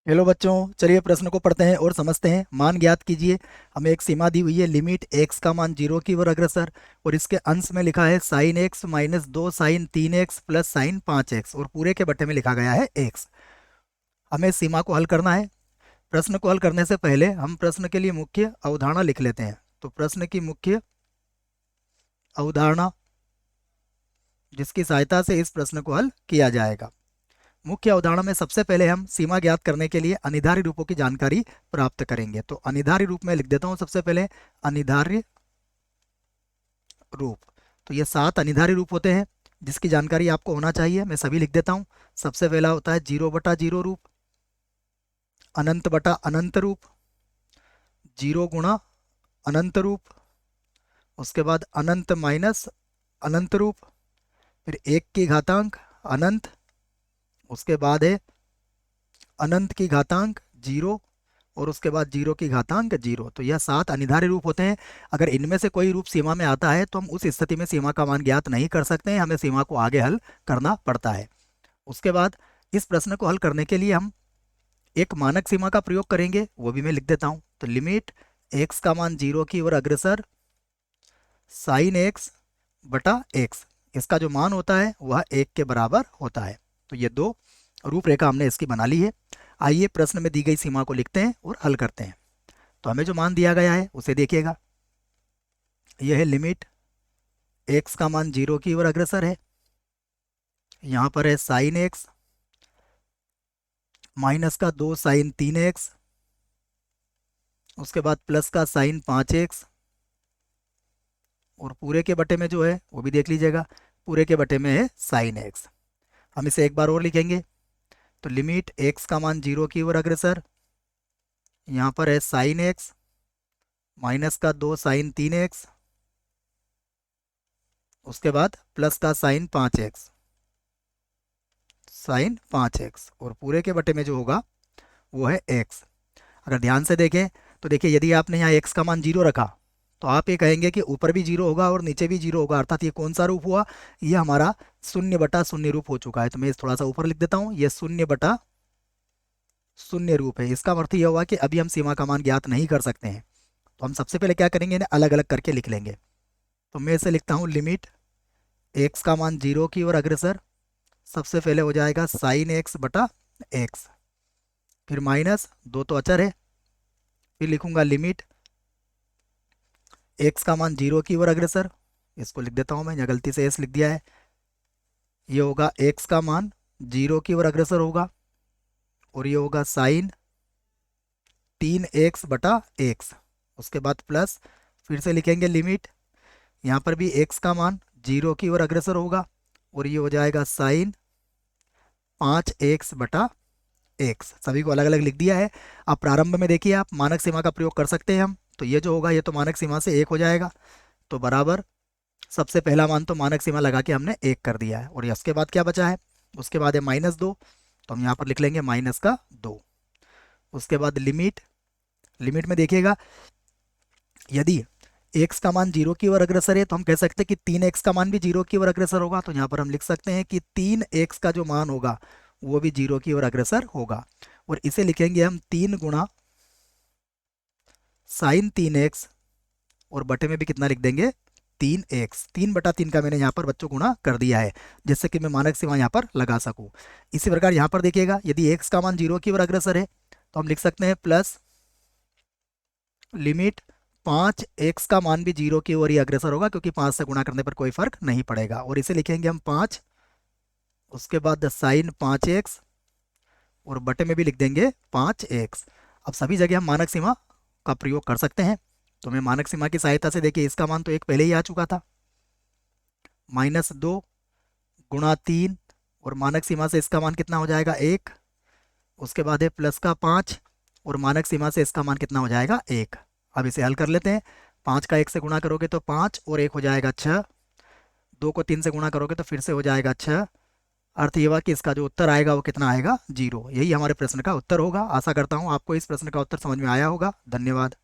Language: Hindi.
हेलो बच्चों, चलिए प्रश्न को पढ़ते हैं और समझते हैं। मान ज्ञात कीजिए। हमें एक सीमा दी हुई है, लिमिट एक्स का मान 0 की ओर अग्रसर, और इसके अंश में लिखा है sine x minus 2 sine 3x plus sine 5x, और पूरे के बट्टे में लिखा गया है एक्स। हमें सीमा को हल करना है। प्रश्न को हल करने से पहले हम प्रश्न के लिए मुख्य अवधारणा लिख लेते हैं। तो प्रश्न की मुख्य अवधारणा, जिसकी सहायता से इस प्रश्न को हल किया जाएगा। मुख्य अवधारणा में सबसे पहले हम सीमा ज्ञात करने के लिए अनिधार्य रूपों की जानकारी प्राप्त करेंगे। तो अनिधार्य रूप में लिख देता हूं सबसे पहले, अनिधार्य रूप। तो ये 7 अनिधार्य रूप होते हैं जिसकी जानकारी आपको होना चाहिए। मैं सभी लिख देता हूं। सबसे पहला होता है 0/0 रूप, अनंत बटा अनंत रूप, 0 गुणा अनंत रूप, उसके बाद अनंत माइनस अनंत रूप, फिर 1 की घातांक अनंत, उसके बाद है अनंत की घातांक 0, और उसके बाद 0 की घातांक 0। तो यह 7 अनिधार्य रूप होते हैं। अगर इनमें से कोई रूप सीमा में आता है तो हम उस स्थिति में सीमा का मान ज्ञात नहीं कर सकते हैं, हमें सीमा को आगे हल करना पड़ता है। उसके बाद इस प्रश्न को हल करने के लिए हम एक मानक सीमा का प्रयोग करेंगे, वो भी मैं लिख देता हूँ। तो लिमिट एक्स का मान 0 की ओर अग्रसर साइन एक्स बटा एक्स, इसका जो मान होता है वह 1 के बराबर होता है। तो ये दो रूपरेखा हमने इसकी बना ली है। आइए प्रश्न में दी गई सीमा को लिखते हैं और हल करते हैं। तो हमें जो मान दिया गया है उसे देखिएगा। यह है लिमिट एक्स का मान 0 की ओर अग्रसर है। यहाँ पर है साइन एक्स माइनस का 2 साइन 3x, उसके बाद प्लस का साइन 5x, और पूरे के बटे में जो है वो भी देख लीजिएगा, पूरे के बटे में है साइन एक्स। हम इसे एक बार और लिखेंगे। तो लिमिट एक्स का मान 0 की ओर अग्रसर, यहाँ पर है साइन एक्स माइनस का 2 साइन 3x, उसके बाद प्लस का साइन 5x, साइन 5x, और पूरे के बटे में जो होगा वो है x। अगर ध्यान से देखें तो देखिए, यदि आपने यहाँ x का मान 0 रखा तो आप ये कहेंगे कि ऊपर भी 0 होगा और नीचे भी 0 होगा, अर्थात ये कौन सा रूप हुआ? ये हमारा 0/0 रूप हो चुका है। तो मैं इस थोड़ा सा ऊपर लिख देता हूँ, ये 0/0 रूप है। इसका अर्थ यह हुआ कि अभी हम सीमा का मान ज्ञात नहीं कर सकते हैं। तो हम सबसे पहले क्या करेंगे, इन्हें अलग अलग करके लिख लेंगे। तो मैं इसे लिखता हूँ लिमिट एक्स का मान 0 की ओर अग्रसर, सबसे पहले हो जाएगा साइन एक्स बटा एक्स, फिर माइनस 2 तो अचर है, फिर लिखूंगा लिमिट एक्स का मान 0 की ओर अग्रसर, इसको लिख देता हूँ मैं, यहाँ गलती से एस लिख दिया है। ये होगा एक्स का मान 0 की ओर अग्रसर होगा, और ये होगा साइन 3x/x, उसके बाद प्लस, फिर से लिखेंगे लिमिट, यहाँ पर भी x का मान 0 की ओर अग्रसर होगा, और ये हो जाएगा साइन 5x/x। सभी को अलग अलग लिख दिया है। अब प्रारंभ में देखिए, आप मानक सीमा का प्रयोग कर सकते हैं हम। तो ये जो होगा ये तो मानक सीमा से 1 हो जाएगा, तो बराबर सबसे पहला मान तो मानक सीमा लगा के हमने 1 कर दिया है। और ये उसके बाद क्या बचा है? उसके बाद है -2, तो हम यहाँ पर लिख लेंगे -2। उसके बाद लिमिट, लिमिट में देखिएगा, यदि x का मान 0 की ओर अग्रसर है तो हम कह सकते हैं कि 3x का मान भी 0 की ओर अग्रसर होगा। तो यहाँ पर हम लिख सकते हैं कि 3x का जो मान होगा वो भी 0 की ओर अग्रसर होगा, और इसे लिखेंगे हम 3 गुणा साइन 3x, और बटे में भी कितना लिख देंगे? 3x। 3/3 का मैंने यहाँ पर बच्चों गुणा कर दिया है, जिससे कि मैं मानक सीमा यहाँ पर लगा सकूँ। इसी प्रकार यहाँ पर देखिएगा, यदि x का मान 0 की ओर अग्रसर है तो हम लिख सकते हैं प्लस लिमिट 5x का मान भी 0 की ओर ही अग्रसर होगा, क्योंकि 5 से गुणा करने पर कोई फर्क नहीं पड़ेगा, और इसे लिखेंगे हम 5, उसके बाद साइन 5x, और बटे में भी लिख देंगे 5x। अब सभी जगह हम मानक सीमा का प्रयोग कर सकते हैं। तो मैं मानक सीमा की सहायता से, देखिए इसका मान तो 1 पहले ही आ चुका था, -2 गुणा 3, और मानक सीमा से इसका मान कितना हो जाएगा? 1। उसके बाद है प्लस का 5, और मानक सीमा से इसका मान कितना हो जाएगा? 1। अब इसे हल कर लेते हैं। 5 का 1 से गुणा करोगे तो 5, और 1 हो जाएगा 6। 2 को 3 से गुणा करोगे तो फिर से हो जाएगा 6। अर्थ ये हुआ कि इसका जो उत्तर आएगा वो कितना आएगा? 0। यही हमारे प्रश्न का उत्तर होगा। आशा करता हूँ आपको इस प्रश्न का उत्तर समझ में आया होगा। धन्यवाद।